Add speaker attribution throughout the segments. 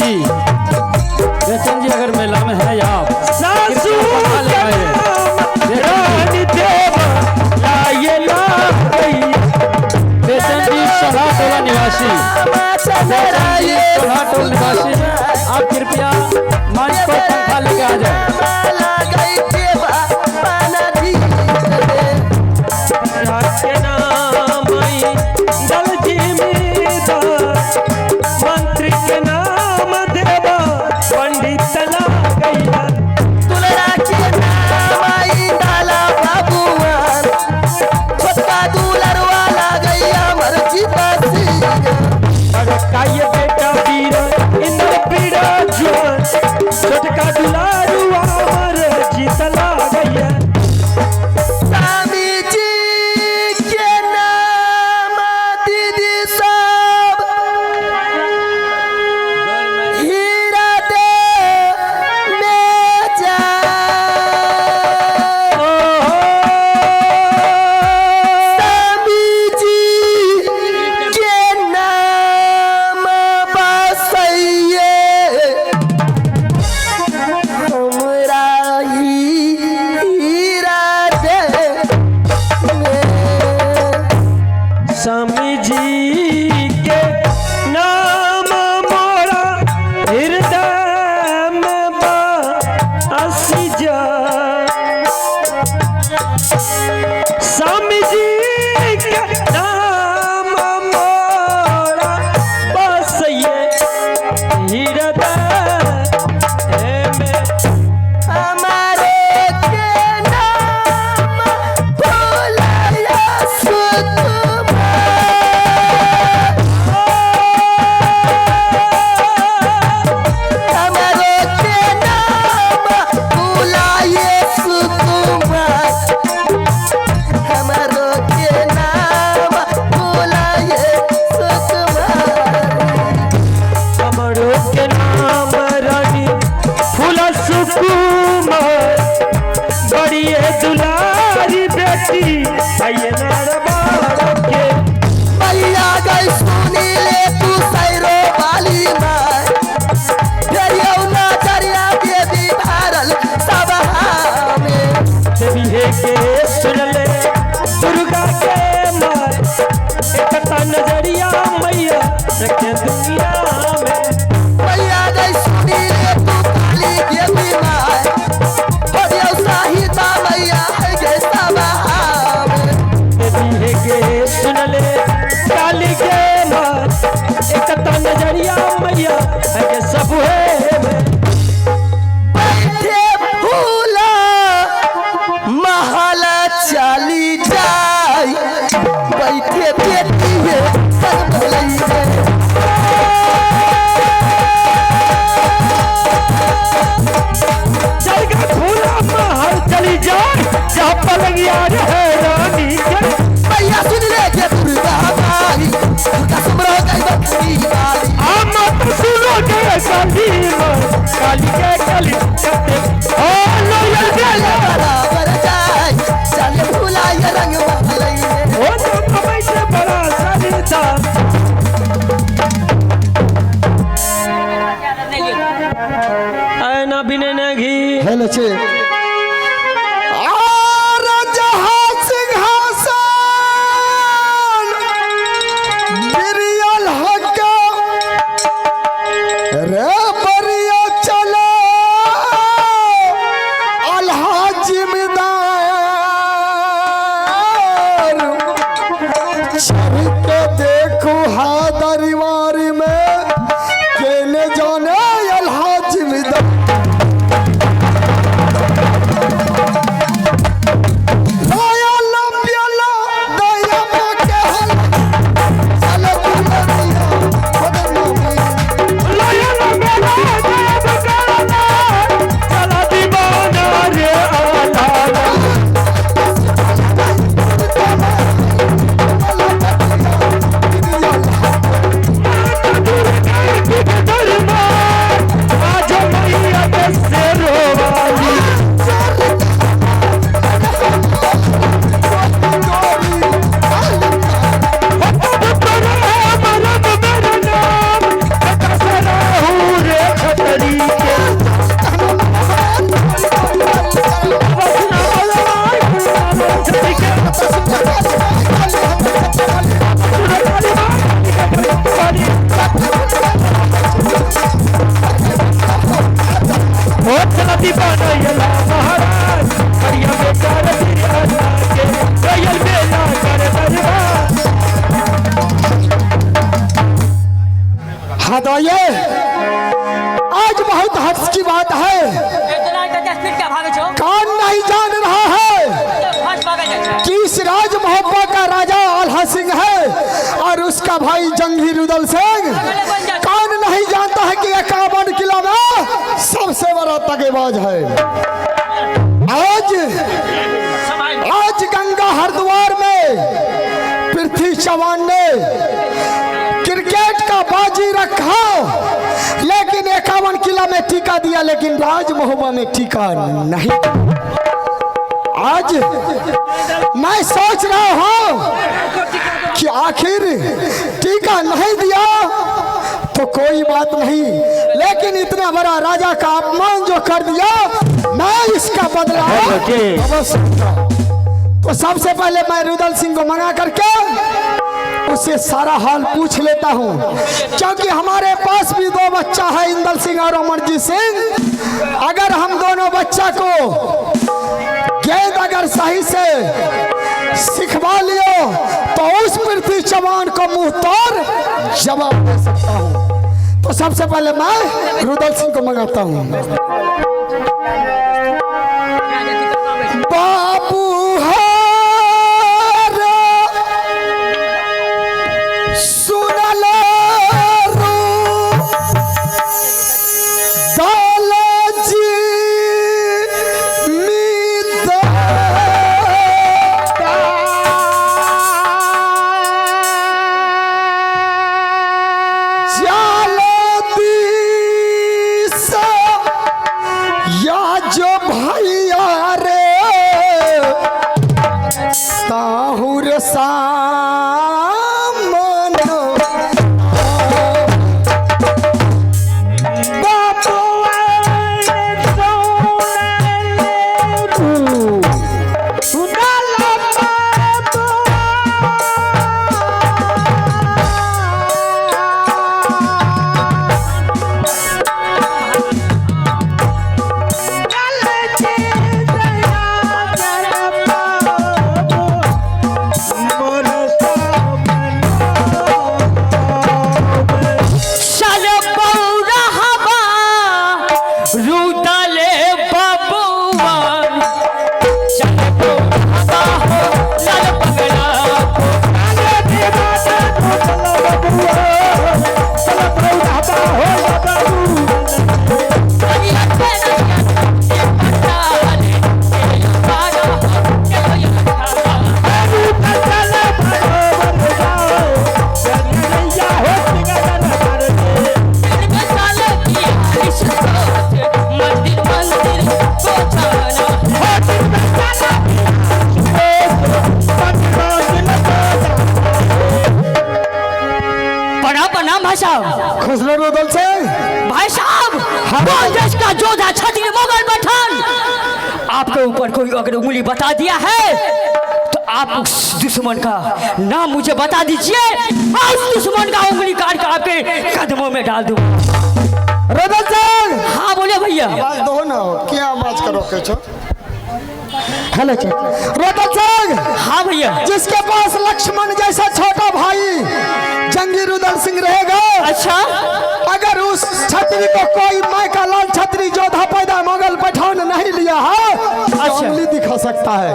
Speaker 1: जी, बेचन जी अगर मेला में है आप
Speaker 2: सासू
Speaker 1: बेचन जी सोलह टोला निवासी, सोलह टोल निवासी आप कृपया मंच पर पंखा लेके आ जाए।
Speaker 2: मंत्री के नाम देवा पंडित चला गैया
Speaker 3: तुलरा के नाम आई डाला बाबूआन छोटका दुलरवा गैया मर्जी पासी
Speaker 2: काये बेटा वीर इंद्र पीड़ा जुआन छोटका दुलारुआ मर्जी चला गैया
Speaker 3: स्वामी जी के नाम दीदी सब हीरा दे में जा स्वामी जी के नाम बसैये हमरा हीरा दे में
Speaker 2: स्वामी जी के नाम मोरा हृदय में बसी जा स्वामी जी के नाम मोरा बसिए हृदय में
Speaker 3: हमारे के नाम भुलाया सुतमा हमारे के नाम भुलाए सुतमा हमारे के नाम भुलाए सुतमा
Speaker 2: हमरो के नाम रानी फूला सुकुमार बड़िए दुलारी बेटी आइए नारबार के
Speaker 3: मैया गई सुनी ले तू सैरो वाली माँ दरिया ना दरिया देवी भारल सब में
Speaker 2: देवी है के सुन ले दुर्गा के मार एक नजरिया मैया रखे दुनिया में
Speaker 3: मैया गई सुनी ले तू काली देवी माँ दरिया साहिता मैया है गई सब में
Speaker 2: देवी है के सुन ले काली के मार एक नजरिया मैया है के सब है
Speaker 3: बैठे भूला महल चली जाए बैठे बेटी है सब भलैया
Speaker 2: चलगा फूला महल चली जाए जहाँ पलंगिया है रानी के
Speaker 3: मैया सुन ले के दुर्गा माई दुर्गा सुमरो गई बकरी वाली
Speaker 2: आमा तो सुनो के काली माँ काली के काली करते ओ लोया गया
Speaker 3: बराबर जाए चल भूला ये रंग महलैया
Speaker 2: ओ तो कमाई से बड़ा सरिता आना बिने न घी
Speaker 3: हेलो चे और जहां सिंहासन बिरियल हक रे बरिया चला अल्हा जिम्मेदार चल के देखो हादरीवारी में केले जाने अल्हा जिम्मेदार आज बहुत हर्ष की बात है, कौन नहीं जान रहा है कि इस राज मोहब्बा का राजा आल्हा सिंह है और उसका भाई जंगी रुदल सिंह। कौन नहीं जानता है कि 51 किलो में सबसे बड़ा तगेबाज है। आज गंगा हरिद्वार में पृथ्वी चौहान ने क्रिकेट का बाजी रखा, लेकिन 51 किलो में टीका दिया, लेकिन राज मोहब्बा में टीका नहीं। आज मैं सोच रहा हूं कि आखिर टीका नहीं दिया तो कोई बात नहीं, लेकिन इतना बड़ा राजा का अपमान जो कर दिया, मैं इसका बदला अवश्य। तो सबसे पहले मैं रुदल सिंह को मंगा करके उससे सारा हाल पूछ लेता हूं, क्योंकि हमारे पास भी 2 बच्चा है, इंदल सिंह और अमरजीत सिंह। अगर हम दोनों बच्चा को गेंद अगर सही से सिखवा लियो तो उस पृथ्वी चौहान को मुंह तोड़ जवाब दे सकता हूं। तो सबसे पहले मैं रुदल सिंह को मंगाता हूं। बाबू रुदल सिंह
Speaker 2: भाई साहब, देश का जोधा छत्री मुगल पठान आपके ऊपर कोई अगर उंगली बता दिया है तो आप उस दुश्मन का नाम मुझे बता दीजिए, उस दुश्मन का उंगली काट कर आपके कदमों में डाल दूं।
Speaker 3: रुदल सिंह।
Speaker 2: हाँ बोले भैया।
Speaker 3: आवाज दो ना, क्या आवाज करो के छो। हेलो रुदल सिंह।
Speaker 2: हाँ भैया।
Speaker 3: जिसके पास लक्ष्मण जैसा छोटा भाई जंगी रुदल सिंह रहेगा,
Speaker 2: अच्छा,
Speaker 3: अगर उस छतरी को कोई माय का लाल छतरी जोधा पैदा मुगल पठान नहीं लिया है, अच्छा, उंगली दिखा सकता है।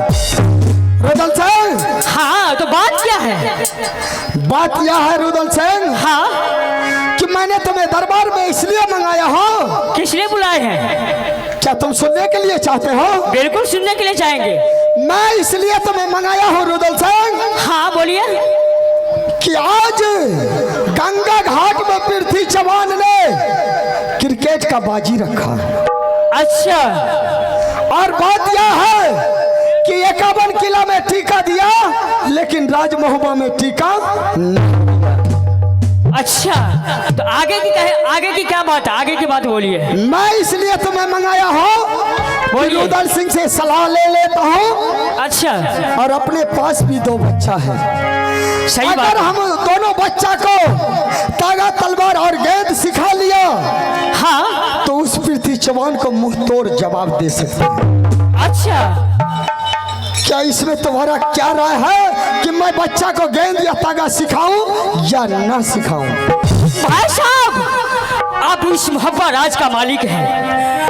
Speaker 3: रुदल सिंह।
Speaker 2: हाँ तो बात क्या है?
Speaker 3: बात यह है रुदल सिंह,
Speaker 2: हाँ,
Speaker 3: कि मैंने तुम्हें दरबार में इसलिए मंगाया हो।
Speaker 2: किस लिए बुलाए हैं?
Speaker 3: क्या तुम सुनने के लिए चाहते हो?
Speaker 2: बिल्कुल सुनने के लिए चाहेंगे।
Speaker 3: मैं इसलिए तुम्हें मंगाया हूँ रुदल सिंह।
Speaker 2: हाँ बोलिए।
Speaker 3: कि आज गंगा घाट में पृथ्वी चौहान ने क्रिकेट का बाजी रखा।
Speaker 2: अच्छा,
Speaker 3: और बात यह है कि 51 किलो में टीका दिया, लेकिन राज मोहब्बा में टीका नहीं।
Speaker 2: अच्छा, तो आगे की क्या बात है? आगे की बात बोलिए।
Speaker 3: मैं इसलिए तुम्हें मंगाया हूँ, रुदल सिंह से सलाह ले लेता हूँ।
Speaker 2: अच्छा,
Speaker 3: और अपने पास भी 2 बच्चा है।
Speaker 2: सही
Speaker 3: अगर
Speaker 2: बात।
Speaker 3: हम दोनों बच्चा को तागा तलवार और गेंद सिखा लिया,
Speaker 2: हाँ,
Speaker 3: तो उस पृथ्वी चौहान को मुंह तोड़ जवाब दे सकते हैं।
Speaker 2: अच्छा,
Speaker 3: क्या इसमें तुम्हारा क्या राय है कि मैं बच्चा को गेंद या तागा सिखाऊं या ना सिखाऊं?
Speaker 2: भाई साहब, आप इस मोहब्बत राज का मालिक हैं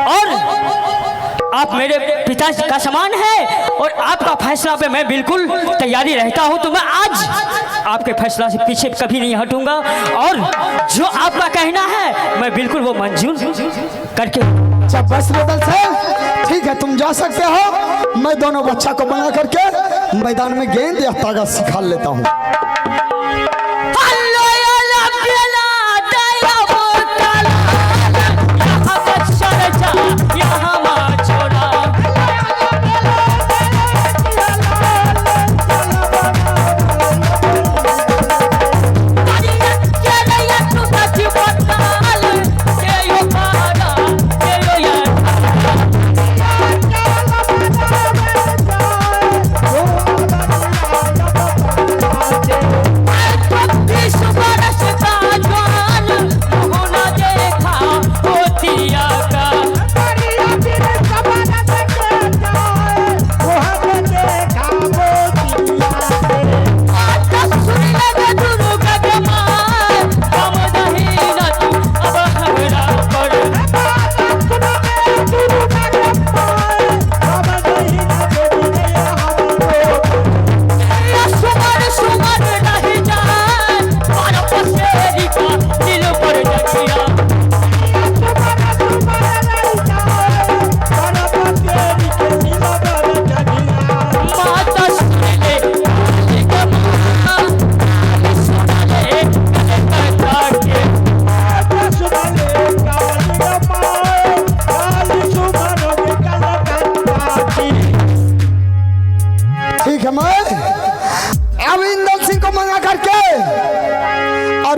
Speaker 2: और आप मेरे पिता का समान है और आपका फैसला पे मैं बिल्कुल तैयारी रहता हूं। तो मैं आज आपके फैसला से पीछे कभी नहीं हटूंगा और जो आपका कहना है मैं बिल्कुल वो मंजूर करके।
Speaker 3: अच्छा बस बदल से ठीक है, तुम जा सकते हो। मैं दोनों बच्चा को बना करके मैदान में गेंद या तागा सिखा लेता हूँ।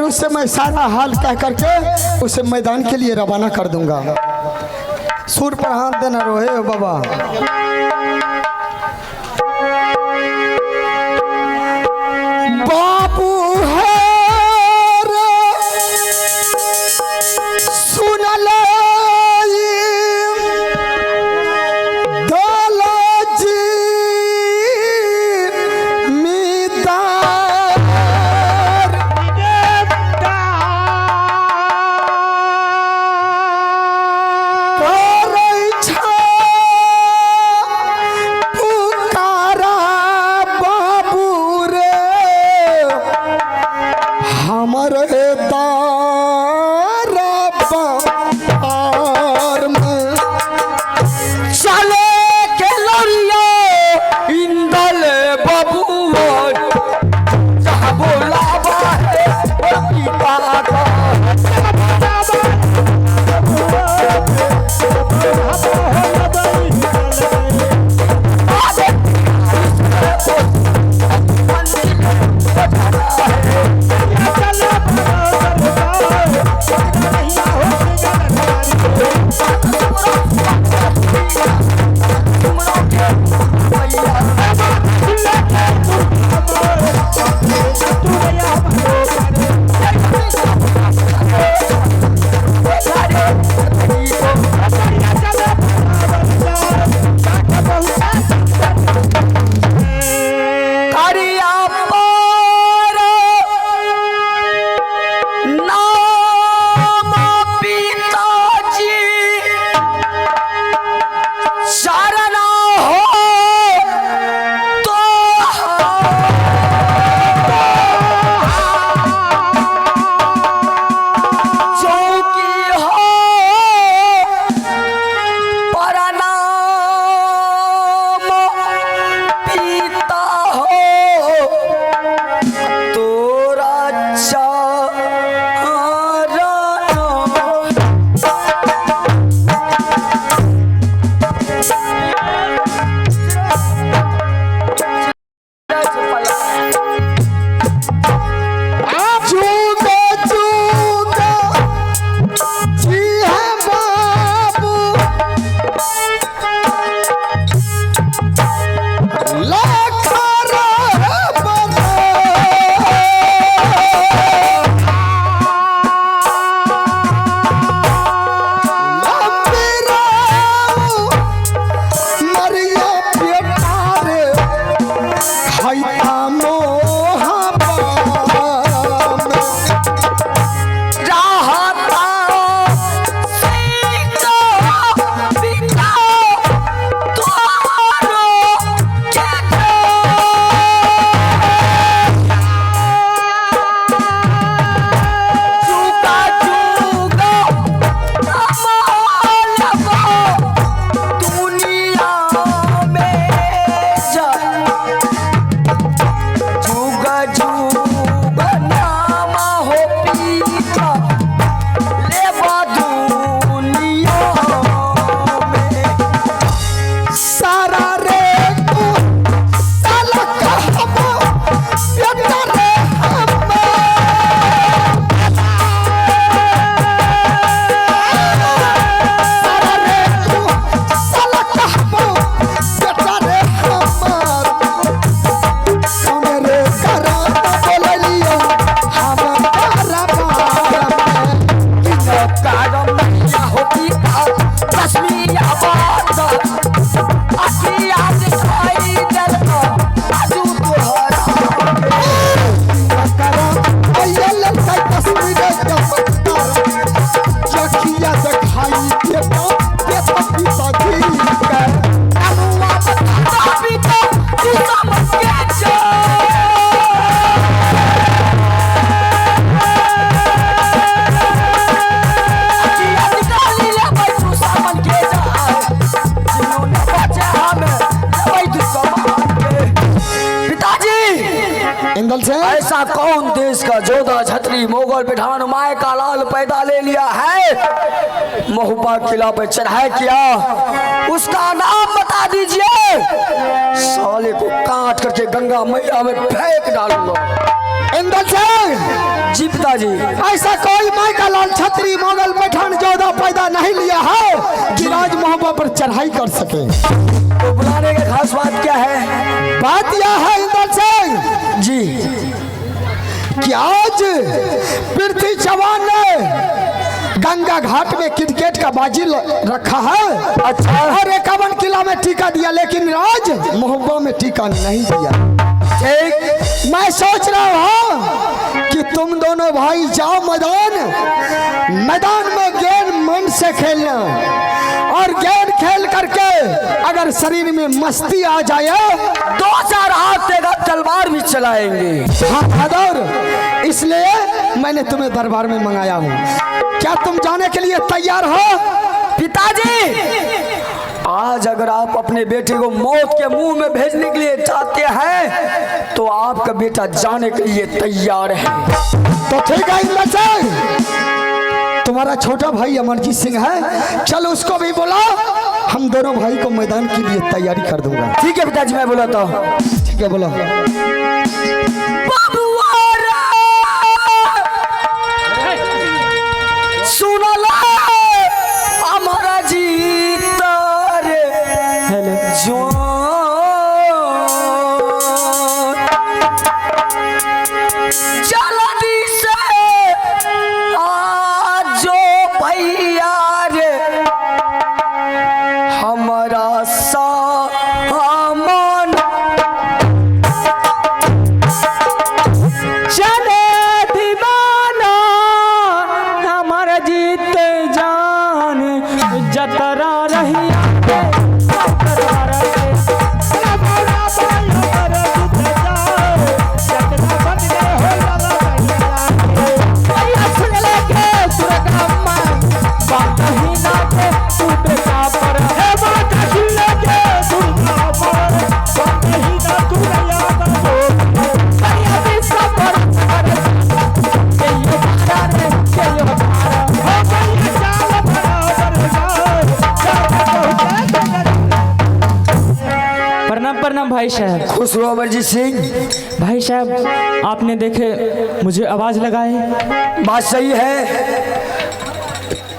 Speaker 3: उससे मैं सारा हाल कह करके उसे मैदान के लिए रवाना कर दूंगा। सुर पर हाथ देना रोहे बाबा। बाबू है सुन ले
Speaker 2: अगर मैया होती रश्मि आबाद अखिया दिखाई देता आजू तोहरा
Speaker 3: करा ये ललका तस्वीर का चखिया दिखाई देता पिताजी का
Speaker 2: अनुआ बता पिता तू समझ के जा
Speaker 3: इंदल से
Speaker 2: ऐसा कौन देश का जोधा छतरी मोगल पठान माए का लाल पैदा ले लिया है महुबा किला पे चढ़ाई किया उसका नाम बता दीजिए साले को काट करके गंगा मैया में फेंक डालूंगा।
Speaker 3: इंदल से
Speaker 2: जी पिताजी
Speaker 3: ऐसा कोई माई का लाल छतरी मोगल पठान जोधा पैदा नहीं लिया है कि राज मोहब्बा पर चढ़ाई कर सके।
Speaker 2: तो बुलाने की खास बात क्या है?
Speaker 3: बात यह है इंदल सिंह
Speaker 2: जी
Speaker 3: कि आज पृथ्वी चौहान ने गंगा घाट में क्रिकेट का बाजी रखा है।
Speaker 2: अच्छा
Speaker 3: और 51 किला में टीका दिया लेकिन राज मोहब्बा में टीका नहीं दिया।
Speaker 2: ठीक
Speaker 3: मैं सोच रहा हूँ कि तुम दोनों भाई जाओ मैदान में गेंद मन से खेलना और गेंद खेल करके अगर शरीर में मस्ती आ जाए
Speaker 2: 2-4 हाथ देगा तलवार भी चलाएंगे।
Speaker 3: हाँ बहादुर इसलिए मैंने तुम्हें दरबार में मंगाया हूँ। क्या तुम जाने के लिए तैयार हो?
Speaker 2: पिताजी आज अगर आप अपने बेटे को मौत के मुंह में भेजने के लिए चाहते हैं तो आपका बेटा जाने के लिए तैयार है।
Speaker 3: तो ठीक है इंदल सिंह तुम्हारा छोटा भाई अमरजीत सिंह है चलो उसको भी बुलाओ हम दोनों भाई को मैदान के लिए तैयारी कर दूंगा।
Speaker 2: ठीक है पिताजी मैं बोला तो
Speaker 3: ठीक है बोलो।
Speaker 2: सुनला हमारा जीत रे जो जल्दी से आजो भैया रे हमारा सामान
Speaker 1: चले दीवाना हमारा जीत जान जतरा रही प्रणाम भाई साहब।
Speaker 2: खुश रहो अमरजीत सिंह।
Speaker 1: भाई साहब आपने देखे मुझे आवाज लगाए
Speaker 2: बात सही है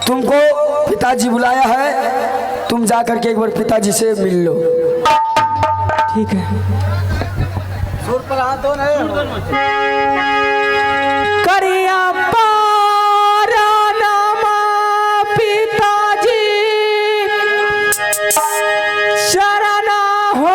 Speaker 2: तुमको पिताजी बुलाया है तुम जाकर के एक बार पिताजी से मिल लो।
Speaker 1: ठीक है। करिया पारा नामा पिताजी शरण हो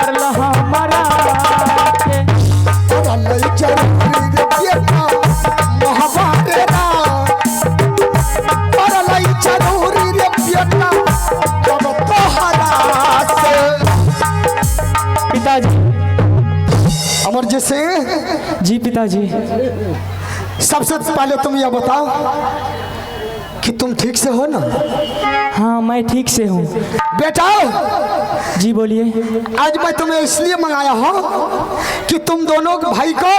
Speaker 1: करला हमारा के।
Speaker 3: तोरा लई जरूरी रे बेटा मोहबा तेरा, तोरा लई जरूरी रे बेटा जब तोहरा से।
Speaker 1: पिताजी।
Speaker 3: अमरजीत सिंह
Speaker 1: जी पिताजी।
Speaker 3: सबसे पहले तुम यह बताओ कि तुम ठीक से हो ना?
Speaker 1: हाँ मैं ठीक से हूँ।
Speaker 3: बेटा
Speaker 1: जी बोलिए।
Speaker 3: आज मैं तुम्हें इसलिए मंगाया हूँ कि तुम दोनों भाई को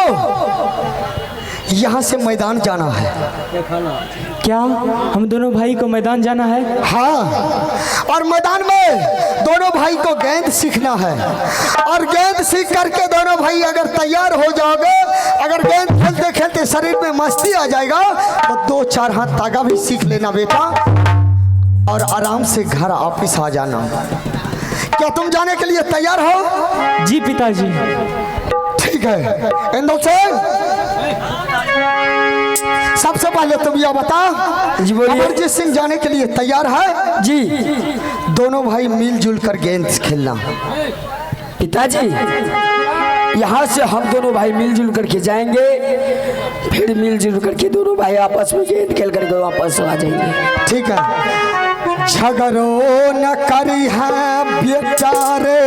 Speaker 3: यहाँ से मैदान जाना है।
Speaker 1: क्या हम दोनों भाई को मैदान जाना है?
Speaker 3: हाँ, और मैदान में दोनों भाई को गेंद सीखना है, और गेंद सीख करके दोनों भाई अगर तैयार हो जाओगे, अगर गेंद खेलते खेलते शरीर में मस्ती आ जाएगा तो 2-4 हाथ तागा भी सीख लेना बेटा, और आराम से घर वापिस आ जाना। क्या तुम जाने के लिए तैयार हो?
Speaker 1: जी पिताजी।
Speaker 3: ठीक है। इंदौ से सबसे पहले तुम यह बता।
Speaker 2: जी बोलिए।
Speaker 3: अमरजीत सिंह जाने के लिए तैयार है?
Speaker 2: जी।
Speaker 3: दोनों भाई मिलजुल कर गेंद खेलना।
Speaker 2: पिताजी यहाँ से हम दोनों भाई मिलजुल करके जाएंगे, फिर मिलजुल करके दोनों भाई आपस में गेंद खेल करके वापस आ जाएंगे।
Speaker 3: ठीक है। झगड़ो न करी है बेचारे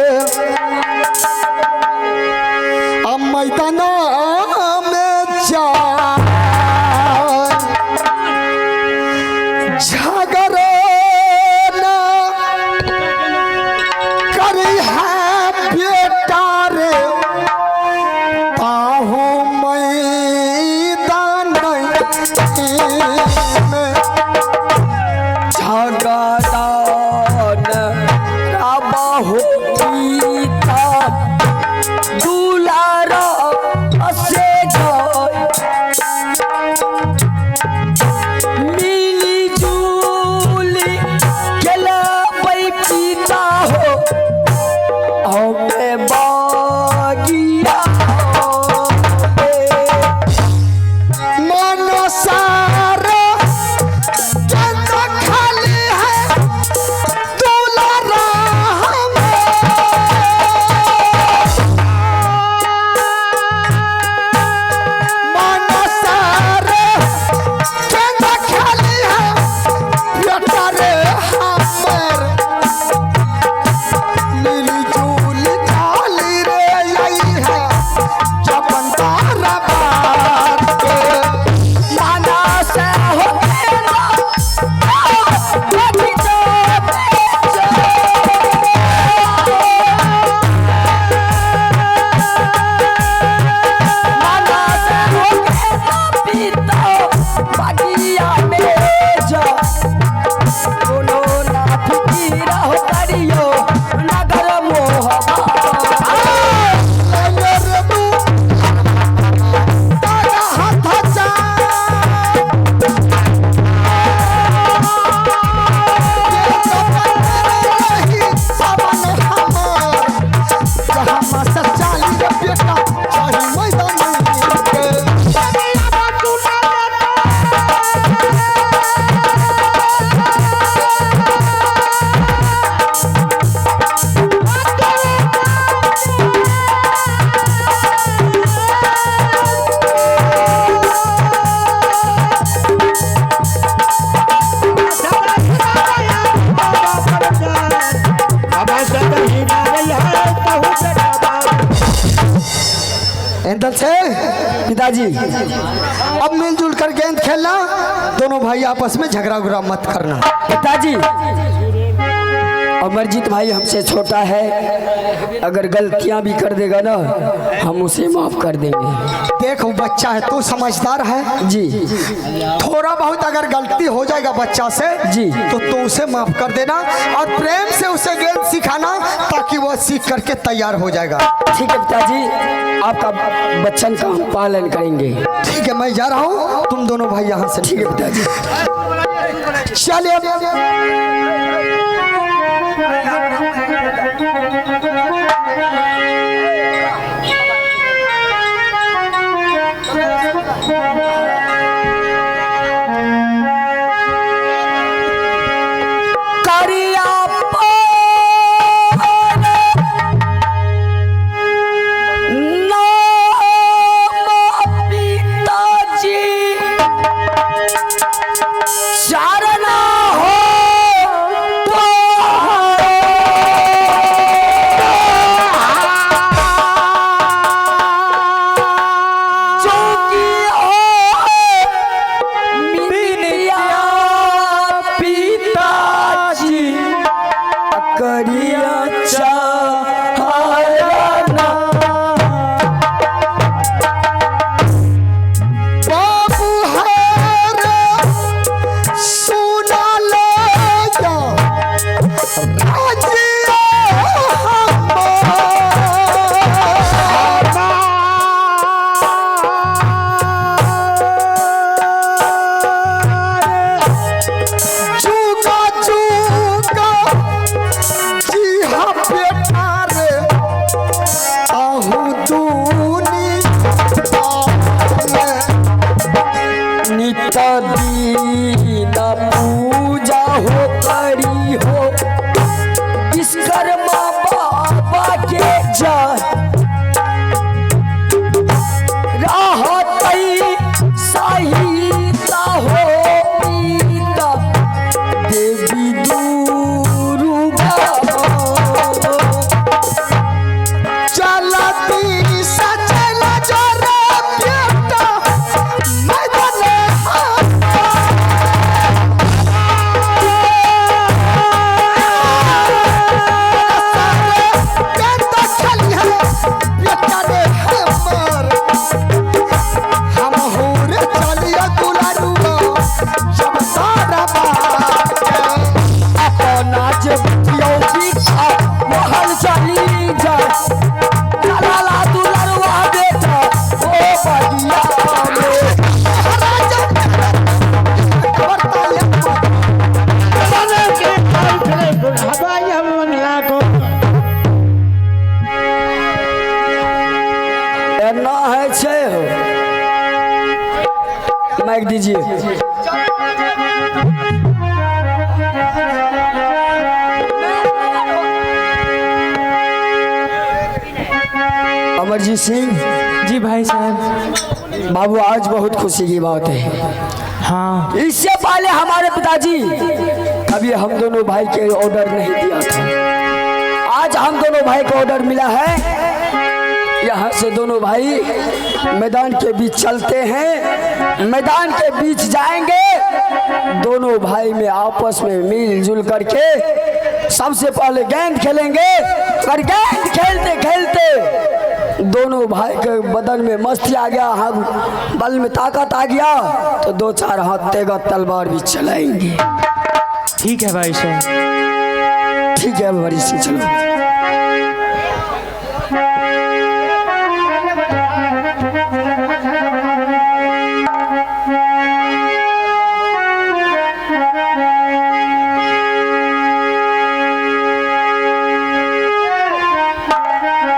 Speaker 3: अब मैदाना में जा, झगड़ो न करी है बेचारे ताहू मैदान में
Speaker 2: झगड़ान राबा हो गीता दुलारा से मिली जुली खेला पई पीता हो हमें बागिया
Speaker 3: मनो सारा चंद खाली है दुलारा हमें, मनो सारा चंद खाली है बेटा रे हमर, मिली जुली खाली रे यही है जब तारा बात के।
Speaker 2: माना से हो मेरा बेटी तो माना से हो मेरा पिता बागिया में जा दोनों ना फिकीर हो करियो नगर मोहबा
Speaker 3: इंदल से
Speaker 2: पिताजी
Speaker 3: अब मिलजुल कर गेंद खेलना, दोनों भाई आपस में झगड़ा उगड़ा मत करना।
Speaker 2: पिताजी अमरजीत भाई हमसे छोटा है, अगर गलतियां भी कर देगा ना हम उसे माफ कर देंगे।
Speaker 3: देख वो बच्चा है, तू समझदार है
Speaker 2: जी।
Speaker 3: थोड़ा बहुत अगर गलती हो जाएगा बच्चा से
Speaker 2: जी
Speaker 3: तो तू उसे माफ कर देना, और प्रेम से उसे गेंद सिखाना ताकि वह सीख करके तैयार हो जाएगा।
Speaker 2: ठीक है पिताजी, आपका वचन का हम पालन करेंगे।
Speaker 3: ठीक है, मैं जा रहा हूँ, तुम दोनों भाई यहाँ से।
Speaker 2: ठीक है पिताजी।
Speaker 3: चलिए करना है 6 माइक दीजिए। अमरजीत सिंह
Speaker 1: जी भाई साहब।
Speaker 3: बाबू, आज बहुत खुशी की बात है।
Speaker 1: हाँ
Speaker 3: इससे पहले हमारे पिताजी कभी हम दोनों भाई के ऑर्डर नहीं दिया था। आज हम दोनों भाई को ऑर्डर मिला है। यहाँ से दोनों भाई मैदान के बीच चलते हैं, मैदान के बीच जाएंगे। दोनों भाई में आपस में मिलजुल करके सबसे पहले गेंद खेलेंगे। और गेंद खेलते खेलते दोनों भाई के बदन में मस्ती आ गया, हम बल में ताकत आ गया, तो 2-4 हाथ तेगा तलवार भी चलाएंगे।
Speaker 1: ठीक है भाई साहब।
Speaker 3: ठीक है बड़ी सी, चलो।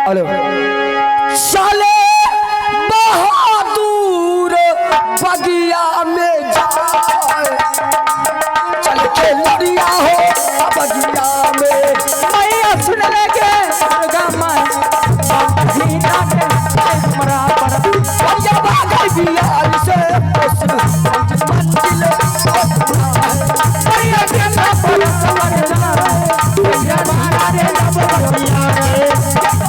Speaker 3: हेलो। चले बहादुर बगिया में जाए, चल के लड़िया हो बगिया में।
Speaker 1: मैया सुन लगे हमरा पर
Speaker 3: बगिया भागल बिहार से मंजिल
Speaker 1: मैया के पर समर चला मैया मारा रे बगिया रे।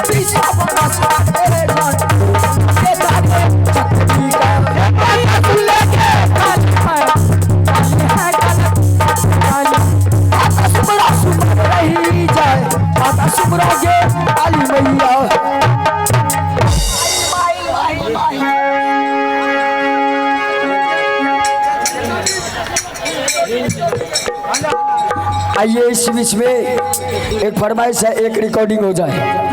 Speaker 3: पीछा बना सारे मन के साथे चक्की का।
Speaker 1: मैया सुन लगे
Speaker 3: सुमर रही जाए, माता सुमरोगे काली मैया। आइए इस बीच में एक फरमाइश है, एक रिकॉर्डिंग हो जाए।